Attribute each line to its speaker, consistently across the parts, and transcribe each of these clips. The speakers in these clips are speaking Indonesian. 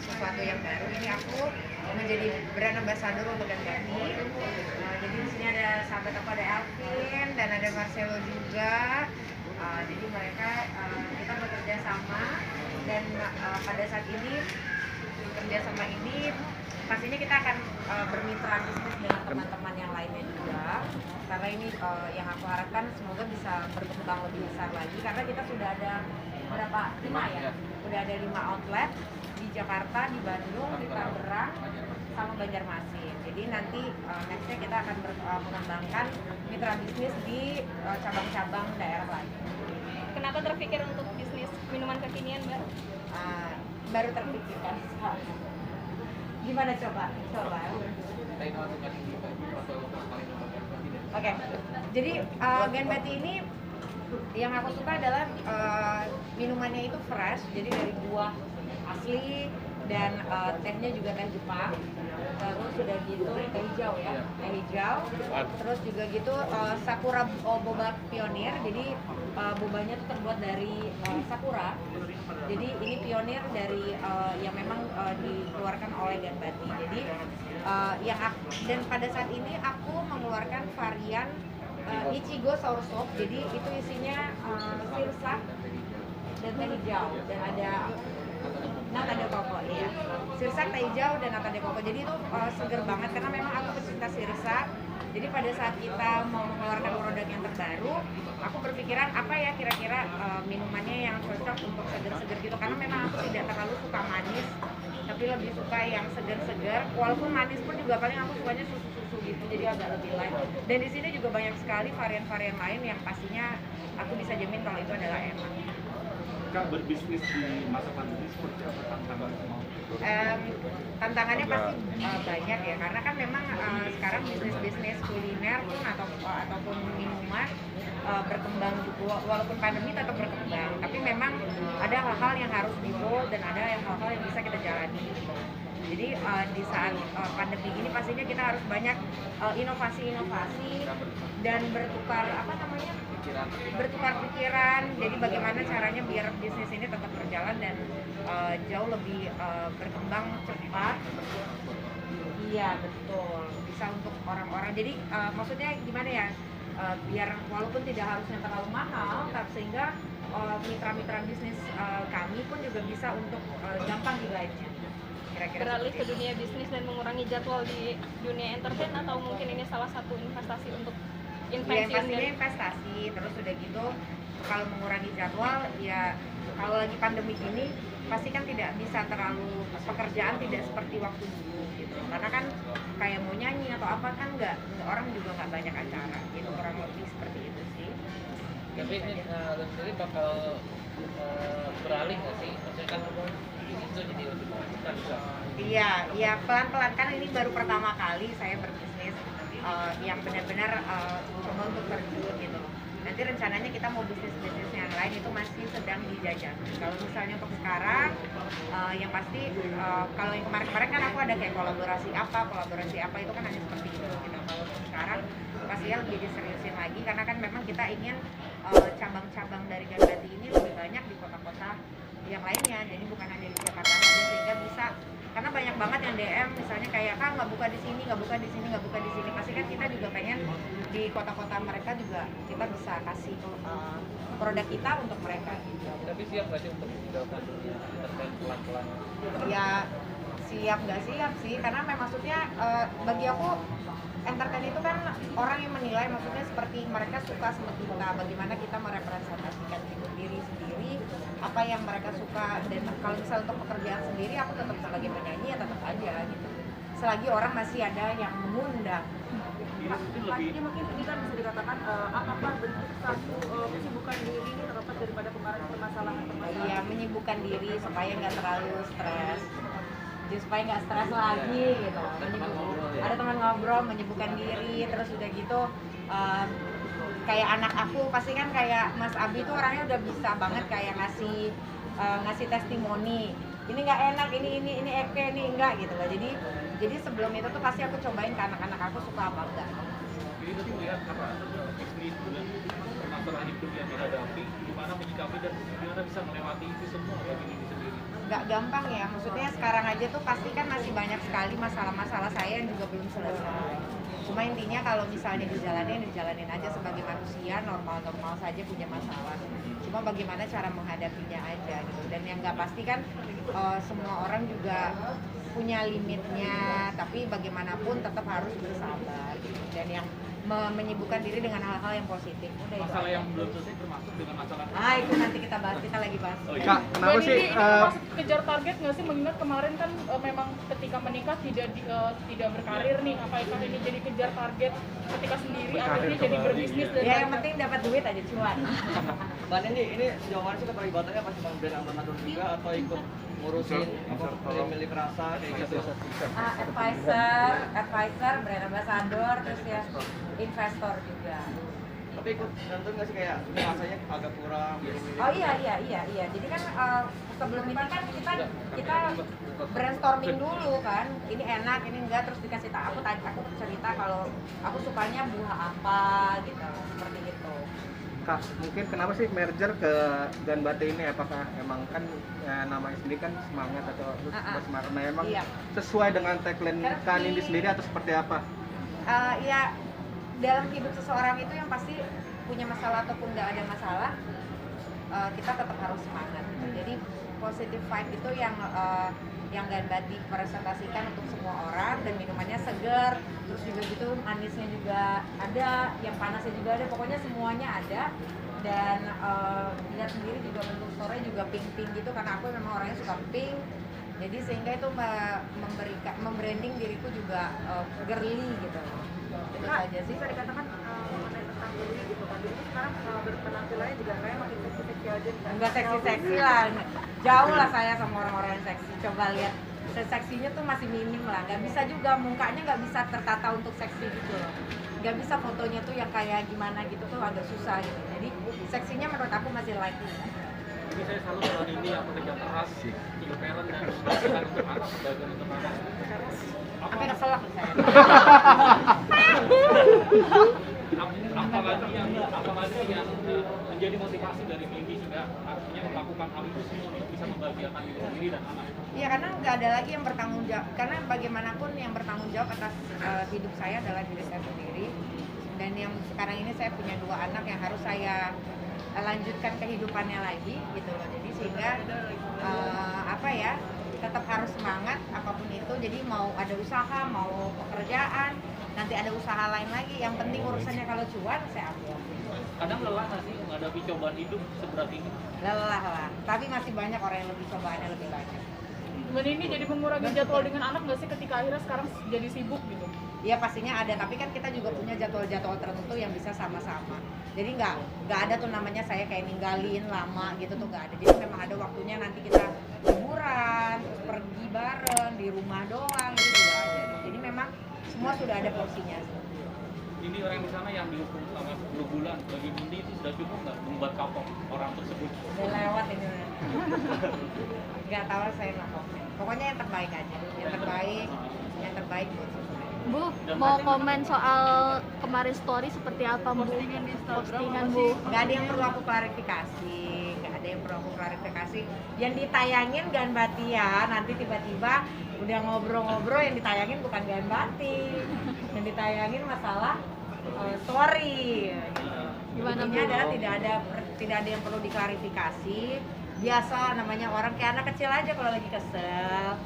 Speaker 1: sesuatu yang baru. Ini aku menjadi brand ambassador untuk Ganbati. Jadi di sini ada sahabat aku, ada Alvin dan ada Marcelo juga. Jadi mereka kita bekerja sama dan pada saat ini kerjasama ini pastinya kita akan bermitra bisnis dengan teman-teman yang lainnya juga, karena ini yang aku harapkan semoga bisa berkembang lebih besar lagi, karena kita sudah ada berapa? 5 ya? Udah ada 5 outlet di Jakarta, di Bandung, di Tangerang, sama Banjarmasin. Jadi nanti nextnya kita akan mengembangkan mitra bisnis di cabang-cabang daerah lain.
Speaker 2: Kenapa terpikir untuk bisnis minuman kekinian, Mbak?
Speaker 1: Baru terpikirkan. Gimana coba? Oke. Jadi Ganbati ini yang aku suka adalah minumannya itu fresh, jadi dari buah asli dan tehnya juga teh Jepang. Terus sudah gitu teh hijau ya, teh hijau. Terus juga gitu sakura boba pionir, jadi bobanya itu terbuat dari sakura. Jadi ini pionir dari yang memang dikeluarkan oleh Ganbati. Jadi dan pada saat ini aku mengeluarkan varian Ichigo Soursop. Jadi itu isinya sirsak dan teh hijau dan ada nata de coco, iya. Sirsak, teh hijau dan nata de coco. Jadi itu seger banget karena memang aku pecinta sirsak. Jadi pada saat kita mau mengeluarkan produk yang terbaru, aku berpikiran apa ya kira-kira minumannya yang cocok untuk seger-seger gitu, karena memang aku tidak terlalu suka manis, tapi lebih suka yang seger-seger. Walaupun manis pun juga paling aku sukanya susu-susu gitu, jadi agak lebih light. Dan di sini juga banyak sekali varian-varian lain yang pastinya aku bisa jamin kalau itu adalah enak.
Speaker 3: Kak, berbisnis di masa pandemi seperti apa tantangannya?
Speaker 1: Tantangannya pasti banyak ya, karena kan memang sekarang bisnis kuliner pun ataupun minuman berkembang juga, walaupun pandemi tetap berkembang, tapi memang ada hal-hal yang harus di-hold dan ada hal-hal yang bisa kita jalani. Jadi di saat pandemi ini pastinya kita harus banyak inovasi-inovasi dan bertukar pikiran. Jadi bagaimana caranya biar bisnis ini tetap berjalan dan jauh lebih berkembang cepat. Iya betul, bisa untuk orang-orang. Jadi maksudnya gimana ya? Biar walaupun tidak harusnya terlalu mahal, sehingga mitra-mitra bisnis kami pun juga bisa untuk gampang di-guide-nya.
Speaker 2: Beralih ke dunia bisnis dan mengurangi jadwal di dunia entertain, atau mungkin ini salah satu investasi untuk
Speaker 1: ya, pastinya investasi. Terus udah gitu kalau mengurangi jadwal ya, kalau lagi pandemi gini pasti kan tidak bisa terlalu, pekerjaan tidak seperti waktu dulu gitu, karena kan kayak mau nyanyi atau apa kan orang juga nggak banyak acara gitu, kurang lebih seperti itu sih.
Speaker 4: Tapi ini sendiri bakal beralih nggak sih? Maksudnya kan itu jadi lebih kan?
Speaker 1: Iya pelan-pelan, kan ini baru pertama kali saya berbisnis yang benar-benar coba untuk terjun gitu loh. Nanti rencananya kita mau bisnis yang lain itu masih sedang dijajah. Kalau misalnya untuk sekarang yang pasti kalau yang kemarin kan aku ada kayak kolaborasi apa itu kan hanya seperti itu gitu. Kalau untuk sekarang pastinya lebih diseriusin lagi, karena kan memang kita ingin cabang-cabang dari Ganbati ini lebih banyak di kota-kota yang lainnya, jadi bukan hanya di Jakarta saja, sehingga bisa, karena banyak banget yang DM misalnya kayak Kak nggak buka di sini, pasti kan kita juga pengen di kota-kota mereka juga kita bisa kasih produk kita untuk mereka gitu.
Speaker 4: Tapi siap nggak sih untuk meninggalkan dunia entertain pelan-pelan?
Speaker 1: Ya siap nggak siap sih, karena maksudnya bagi aku entertain itu kan orang yang menilai, maksudnya seperti mereka suka sama kita, bagaimana kita merepresentasikan diri sendiri, apa yang mereka suka. Dan kalau misalnya untuk pekerjaan sendiri, aku tetap sebagai penyanyi ya tetap aja gitu, selagi orang masih ada yang mengundang.
Speaker 5: Ini mungkin kita bisa dikatakan apakah bentuk satu kesibukan diri ini terlepas daripada kemarin permasalahan.
Speaker 1: Iya, menyibukkan diri supaya nggak terlalu stres, jadi supaya nggak stres lagi gitu. Ada teman ngobrol, menyibukkan diri, terus udah gitu kayak anak aku pasti kan kayak Mas Abi tuh orangnya udah bisa banget kayak ngasih testimoni, ini nggak enak, ini Eke, ini enggak gitu loh. Jadi sebelum itu tuh pasti aku cobain ke anak-anak aku suka apa enggak.
Speaker 3: Jadi tadi melihat apa istri dengan permasalahan hidup yang dihadapi, gimana menyikapi dan gimana bisa melewati itu semua bagi diri sendiri.
Speaker 1: nggak gampang ya, maksudnya sekarang aja tuh pasti kan masih banyak sekali masalah-masalah saya yang juga belum selesai. Cuma intinya kalau misalnya dijalanin aja sebagai manusia, normal-normal saja punya masalah. Cuma bagaimana cara menghadapinya aja gitu. Dan yang nggak pasti kan semua orang juga punya limitnya, tapi bagaimanapun tetap harus bersabar gitu. Dan yang menyibukkan diri dengan hal-hal yang positif. Udah itu
Speaker 3: Masalah
Speaker 1: aja.
Speaker 3: yang belum selesai termasuk dengan masalah
Speaker 1: Itu nanti kita bahas, kita lagi bahas.
Speaker 3: Oh, iya.
Speaker 6: Kak, kenapa
Speaker 5: Dan
Speaker 6: sih
Speaker 5: ini masuk kejar target nggak sih, mengingat kemarin kan memang ketika menikah tidak berkarir nih, apakah ini jadi kejar target ketika sendiri akhirnya jadi berbisnis dan
Speaker 1: Ya yang penting dapat duit aja, cuan.
Speaker 7: Mbak Nendi, ini sejauh mana sih keterlibatannya pas cuma brand ambassador juga atau ikut ngurusin milik rasa kayak gitu?
Speaker 1: Advisor, brand ambassador, terus ya investor juga.
Speaker 7: Tapi ikut nonton nggak sih kayak rasanya agak kurang gitu?
Speaker 1: Oh iya. Jadi kan sebelum ini kan kita brainstorming dulu kan. Ini enak, ini enggak, terus dikasih tahu. Aku cerita kalau aku sukanya buah apa gitu, seperti itu.
Speaker 6: Kak, mungkin kenapa sih merger ke Ganbati ini? Apakah emang kan namanya sendiri kan semangat atau bersemangat? Nah, emang
Speaker 1: Iya.
Speaker 6: sesuai dengan tagline Kak Nindi sendiri atau seperti apa?
Speaker 1: Ya dalam hidup seseorang itu yang pasti punya masalah ataupun nggak ada masalah, kita tetap harus semangat gitu. Jadi positive vibe itu yang Ganbati presentasikan untuk semua orang, dan minumannya seger, terus juga gitu manisnya juga ada, yang panasnya juga ada, pokoknya semuanya ada. Dan lihat sendiri juga bentuk store-nya juga pink-pink gitu, karena aku memang orangnya suka pink. Jadi sehingga itu membranding diriku juga girly gitu. Itu saja sih.
Speaker 5: bisa dikatakan mengenai tentang diri gitu kan, jadi sekarang berpenampilannya juga kayak makin seksi-seksi aja nih kan.
Speaker 1: Enggak seksi-seksi lah, jauh lah saya sama orang-orang yang seksi. Coba lihat, seksinya tuh masih minim lah, nggak bisa juga, mukanya nggak bisa tertata untuk seksi gitu loh. Nggak bisa fotonya tuh yang kayak gimana gitu tuh agak susah gitu. Jadi seksinya menurut aku masih light.
Speaker 3: Ini saya selalu dengan ini yang bekerja keras, single parent dan bukan untuk anak, sebagian untuk anak.
Speaker 1: Sampai keselak saya.
Speaker 3: Apalagi yang menjadi motivasi dari Nindi sehingga akhirnya melakukan hal itu semua bisa membahagiakan diri sendiri dan anak.
Speaker 1: Iya, karena nggak ada lagi yang bertanggung jawab. Karena bagaimanapun yang bertanggung jawab atas hidup saya adalah diri saya sendiri. Dan yang sekarang ini saya punya 2 anak yang harus saya lanjutkan kehidupannya lagi gitu loh. Jadi sehingga tetap harus semangat apapun itu. Jadi mau ada usaha, mau pekerjaan, nanti ada usaha lain lagi. Yang penting urusannya kalau cuan saya ambil.
Speaker 3: Kadang lelah nggak sih menghadapi cobaan hidup seberat ini?
Speaker 1: Lelah lah. Tapi masih banyak orang yang lebih cobaannya lebih banyak.
Speaker 5: Dan ini jadi mengurangi jadwal dengan anak nggak sih ketika akhirnya sekarang jadi sibuk gitu?
Speaker 1: Iya pastinya ada, tapi kan kita juga punya jadwal-jadwal tertentu yang bisa sama-sama. Jadi nggak ada tuh namanya saya kayak ninggalin lama gitu tuh nggak ada. Jadi memang ada waktunya nanti kita liburan, terus pergi bareng di rumah doang itu juga ada. Jadi memang semua sudah ada porsinya.
Speaker 3: Ini orang di sana yang dihukum selama 10 bulan, bagi Nindi itu sudah cukup nggak membuat kapok orang tersebut?
Speaker 1: Udah lewat ini. Nggak tahu, saya nggak komen. Pokoknya yang terbaik aja, yang terbaik buat semua.
Speaker 2: Bu, mau komen soal kemarin story seperti apa, Bu? Postingan, Bu.
Speaker 1: Nggak ada yang perlu aku klarifikasi, yang ditayangin Ganbati ya, nanti tiba-tiba udah ngobrol-ngobrol yang ditayangin bukan Ganbati, yang ditayangin masalah story gitu.
Speaker 2: Gimana,
Speaker 1: Intinya
Speaker 2: Bu?
Speaker 1: adalah tidak ada yang perlu diklarifikasi, biasa namanya orang kayak anak kecil aja kalau lagi kesel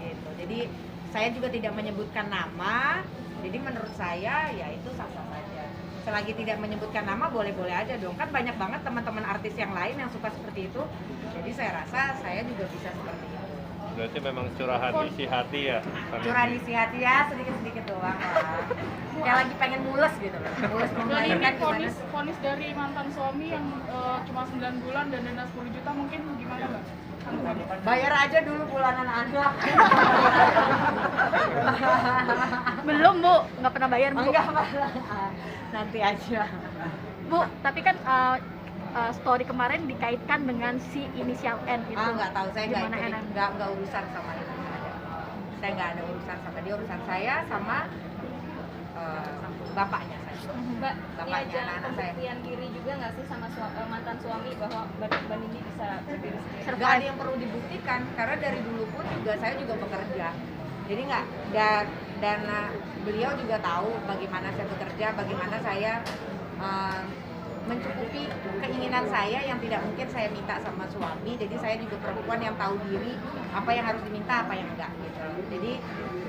Speaker 1: gitu. Jadi saya juga tidak menyebutkan nama, jadi menurut saya ya itu sah-sah saja. Selagi tidak menyebutkan nama boleh-boleh aja dong, kan banyak banget teman-teman artis yang lain yang suka seperti itu. Jadi saya rasa saya juga bisa seperti itu.
Speaker 8: Berarti memang curahan isi hati ya?
Speaker 1: Curah isi hati ya, sedikit-sedikit doang lah. Kayak lagi pengen mules gitu loh. Mules
Speaker 5: Dan ini
Speaker 1: melahirkan gimana?
Speaker 5: vonis dari mantan suami yang cuma 9 bulan dan denda 10 juta mungkin gimana Mbak?
Speaker 1: Bayar aja dulu bulanan anak.
Speaker 2: Belum, Bu. Nggak pernah bayar, Bu.
Speaker 1: Enggak malah. Nanti aja.
Speaker 2: Bu, tapi kan story kemarin dikaitkan dengan si inisial N itu.
Speaker 1: Nggak tahu, saya
Speaker 2: Gimana enak?
Speaker 1: nggak urusan sama itu. Saya nggak ada urusan sama dia, urusan saya sama bapaknya saja.
Speaker 2: Mbak,
Speaker 1: Bapaknya
Speaker 2: diajak
Speaker 1: anak-anak saya.
Speaker 2: pembuktian diri juga nggak sih sama mantan suami bahwa Mbak Nindi bisa berdiri sendiri?
Speaker 1: Nggak ada yang perlu dibuktikan karena dari dulu pun juga saya juga bekerja, jadi nggak dan beliau juga tahu bagaimana saya bekerja, bagaimana saya mencukupi keinginan saya yang tidak mungkin saya minta sama suami. Jadi saya juga perempuan yang tahu diri apa yang harus diminta, apa yang enggak gitu. Jadi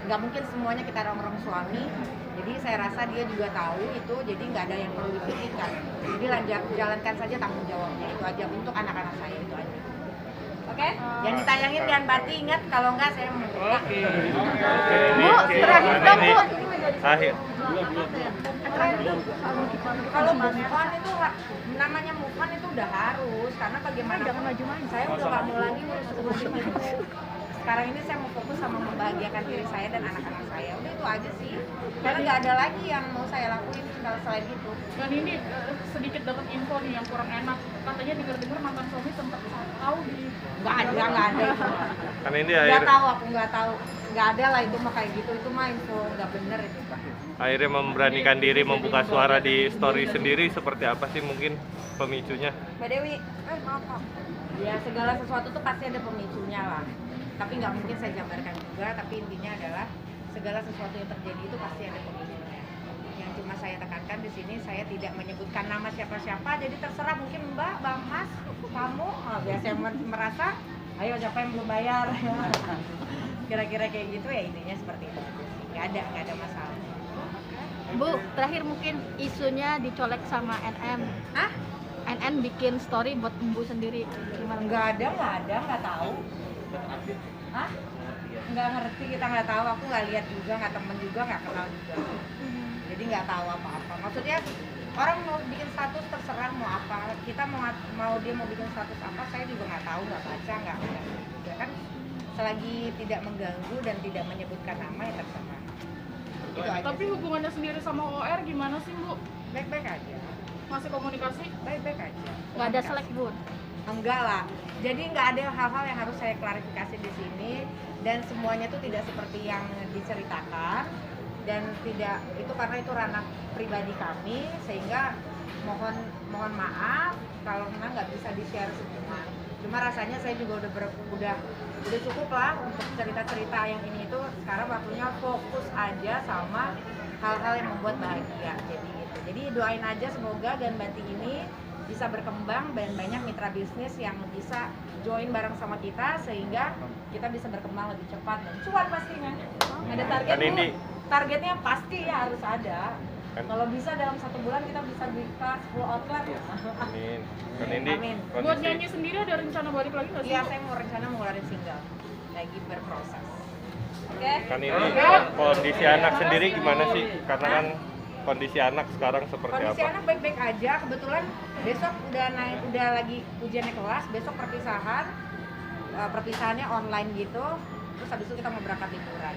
Speaker 1: nggak mungkin semuanya kita orang suami. Jadi saya rasa dia juga tahu itu, jadi nggak ada yang perlu dibuktikan. Jadi jalankan saja tanggung jawabnya, itu aja untuk anak-anak saya, itu aja. Oke? Yang ditayangin jangan bati, ingat kalau enggak saya mau.
Speaker 6: Oke.
Speaker 8: Bu,
Speaker 5: terakhir dong, Bu.
Speaker 8: Akhir.
Speaker 1: Kalau move on itu namanya move on itu udah harus, karena bagaimana saya udah gak mau lagi ngurus itu. Sekarang ini saya mau fokus sama membahagiakan diri saya dan anak-anak saya, udah itu aja sih, karena nggak ada lagi yang mau saya lakuin kalau selain itu.
Speaker 5: Dan ini sedikit dapat info nih yang kurang enak, katanya dengar-dengar mantan suami sempat tahu di
Speaker 1: Nggak ada itu.
Speaker 8: Kan ini
Speaker 1: Nggak tahu, aku nggak tahu, nggak ada lah itu mah kayak gitu, itu mah info nggak bener itu.
Speaker 8: akhirnya memberanikan diri membuka suara di story sendiri, seperti apa sih mungkin pemicunya?
Speaker 1: Mbak Dewi, maaf. Ya segala sesuatu tuh pasti ada pemicunya lah. Tapi nggak mungkin saya jabarkan juga. Tapi intinya adalah segala sesuatu yang terjadi itu pasti ada pemicunya. Yang cuma saya tekankan di sini, saya tidak menyebutkan nama siapa-siapa. Jadi terserah mungkin Mbak, Bang Mas, kamu, biasa yang merasa, ayo siapa yang belum bayar. Kira-kira kayak gitu ya, intinya seperti itu. Nggak ada masalah.
Speaker 9: Bu, terakhir mungkin isunya dicolek sama NM.
Speaker 1: Hah?
Speaker 9: NN bikin story buat Embu sendiri. Gimana?
Speaker 1: Nggak tahu. Hah? Nggak ngerti, kita nggak tahu. Aku nggak lihat juga, nggak temen juga, nggak kenal juga. Jadi nggak tahu apa-apa. Maksudnya orang mau bikin status terserah mau apa. Kita mau dia mau bikin status apa, saya juga nggak tahu, nggak baca, nggak juga kan. Selagi tidak mengganggu dan tidak menyebutkan nama ya terserah. Itu aja.
Speaker 5: Tapi hubungannya sendiri sama OR gimana sih, Bu?
Speaker 1: Baik-baik aja.
Speaker 5: Masih komunikasi?
Speaker 1: Baik-baik aja.
Speaker 9: Nggak ada selek, Bu.
Speaker 1: Enggak lah. Jadi nggak ada hal-hal yang harus saya klarifikasi di sini, dan semuanya itu tidak seperti yang diceritakan, dan tidak itu karena itu ranah pribadi kami, sehingga mohon maaf kalau memang nggak bisa di-share semua. Cuma rasanya saya juga udah cukup lah untuk cerita-cerita yang ini itu. Sekarang waktunya fokus aja sama hal-hal yang membuat bahagia. Jadi doain aja semoga Ganbati ini bisa berkembang dan banyak mitra bisnis yang bisa join bareng sama kita sehingga kita bisa berkembang lebih cepat dan cuan pastinya. Ada target
Speaker 8: Kan ini
Speaker 1: targetnya pasti ya harus ada.
Speaker 8: Kan-
Speaker 1: Kalau bisa dalam 1 bulan kita bisa buka 10 outlet.
Speaker 8: amin. Kan ini
Speaker 1: Amin.
Speaker 5: Buat nyanyi sendiri ada rencana balik lagi nggak sih?
Speaker 1: Iya, saya mau rencana ngeluarin single. Lagi berproses. Oke.
Speaker 8: Kan ini kondisi anak sendiri gimana sih? Karena kan kondisi anak sekarang seperti
Speaker 1: Kondisi
Speaker 8: apa?
Speaker 1: anak baik-baik aja. Kebetulan besok udah lagi ujiannya kelas. Besok perpisahan. Perpisahannya online gitu. Terus habis itu kita mau berangkat liburan.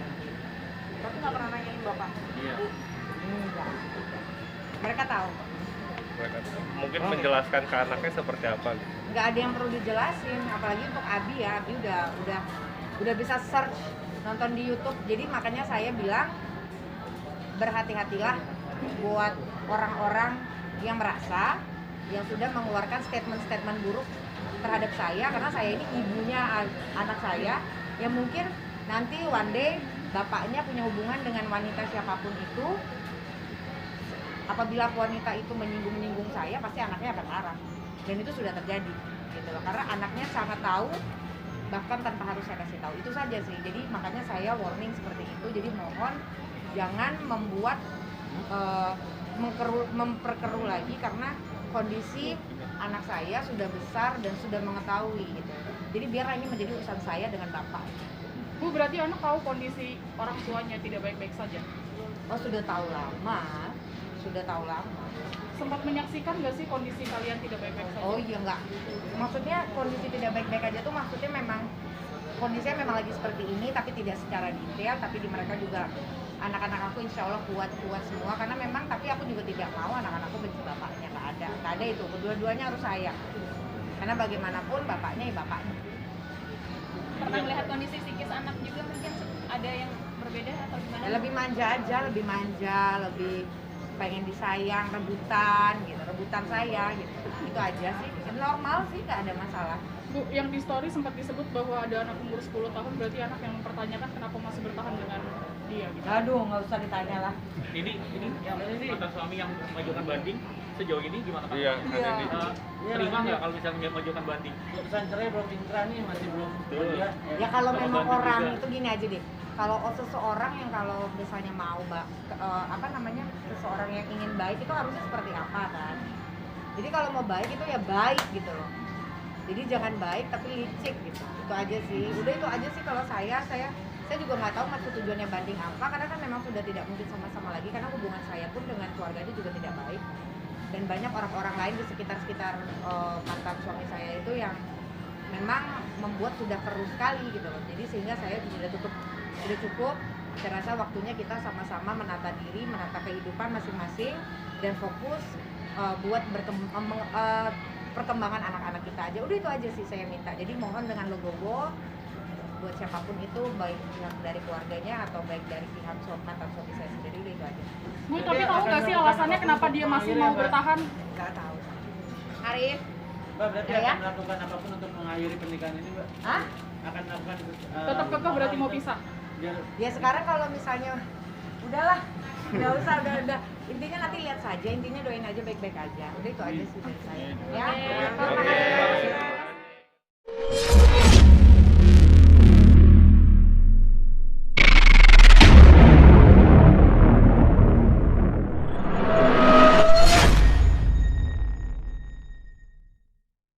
Speaker 1: Tapi nggak pernah nanyain bapak.
Speaker 3: Iya.
Speaker 1: Enggak. Mereka tahu.
Speaker 8: Mungkin menjelaskan ke anaknya seperti apa?
Speaker 1: Nggak ada yang perlu dijelasin. Apalagi untuk Abi ya. Abi udah bisa search, nonton di YouTube. Jadi makanya saya bilang berhati-hatilah buat orang-orang yang merasa yang sudah mengeluarkan statement-statement buruk terhadap saya, karena saya ini ibunya anak saya yang mungkin nanti one day bapaknya punya hubungan dengan wanita siapapun itu. Apabila wanita itu menyinggung saya, pasti anaknya akan marah, dan itu sudah terjadi gitu loh, karena anaknya sangat tahu bahkan tanpa harus saya kasih tahu. Itu saja sih. Jadi makanya saya warning seperti itu. Jadi mohon jangan membuat memperkeruh lagi, karena kondisi anak saya sudah besar dan sudah mengetahui gitu. Jadi biar ini menjadi urusan saya dengan bapak.
Speaker 5: Bu, berarti anak tahu kondisi orang tuanya tidak baik-baik saja?
Speaker 1: Oh, sudah tahu lama.
Speaker 5: Sempat menyaksikan nggak sih kondisi kalian tidak baik-baik saja?
Speaker 1: Oh iya, enggak. Maksudnya kondisi tidak baik-baik aja tuh maksudnya memang kondisinya memang lagi seperti ini, tapi tidak secara detail. Tapi di mereka juga anak-anak aku insya Allah kuat semua, karena memang, tapi aku juga tidak mau anak-anakku benci bapaknya. Nggak ada itu. Kedua-duanya harus sayang, karena bagaimanapun bapaknya ya bapaknya.
Speaker 2: Pernah melihat kondisi psikis anak juga mungkin ada yang berbeda atau gimana?
Speaker 1: Ya, lebih manja aja, lebih pengen disayang, rebutan gitu, rebutan saya gitu. Itu aja sih, normal sih, nggak ada masalah.
Speaker 5: Bu, yang di story sempat disebut bahwa ada anak umur 10 tahun, berarti anak yang mempertanyakan kenapa masih bertahan dengan dia gitu.
Speaker 1: Aduh, nggak usah ditanya lah.
Speaker 3: Ini yang mantan suami yang mengajukan banding sejauh ini gimana Pak?
Speaker 8: Iya,
Speaker 1: Iya.
Speaker 8: ada di
Speaker 3: Terima nggak kalau misalnya mengajukan banding?
Speaker 4: Putusan cerai belum inkrah nih, masih belum. Iya.
Speaker 1: Ya kalau
Speaker 3: Sama
Speaker 1: memang
Speaker 3: banding
Speaker 1: orang
Speaker 3: juga.
Speaker 1: itu gini aja deh. Kalau seseorang yang kalau misalnya mau apa namanya, seseorang yang ingin baik itu harusnya seperti apa kan? Jadi kalau mau baik itu ya baik gitu loh. Jadi jangan baik tapi licik gitu. Itu aja sih. Udah itu aja sih kalau saya juga nggak tahu maksud tujuannya banding apa, karena kan memang sudah tidak mungkin sama-sama lagi, karena hubungan saya pun dengan keluarganya juga tidak baik. Dan banyak orang-orang lain di sekitar mantan suami saya itu yang memang membuat sudah keruh sekali gitu loh. Jadi sehingga saya sudah cukup. Saya rasa waktunya kita sama-sama menata diri, menata kehidupan masing-masing dan fokus buat perkembangan anak-anak kita aja. Udah itu aja sih saya minta. Jadi mohon dengan logowo buat siapapun itu, baik pihak dari keluarganya atau baik dari pihak mantan suami saya sendiri, udah itu aja.
Speaker 5: Bu, tapi tahu nggak sih alasannya kenapa dia masih mau bertahan?
Speaker 1: Nggak tahu. Arif,
Speaker 4: Mbak, berarti
Speaker 1: Ya, ya.
Speaker 4: akan melakukan apapun untuk mengakhiri pernikahan ini, Mbak?
Speaker 1: hah?
Speaker 4: Akan melakukan
Speaker 5: Tetap kekeh berarti mau pisah.
Speaker 4: biar
Speaker 1: Ya sekarang kalau misalnya udahlah, nggak usah, udah. Intinya nanti lihat saja, intinya doain aja baik-baik aja. Udah itu aja sih dari saya. Ya.
Speaker 8: Oke.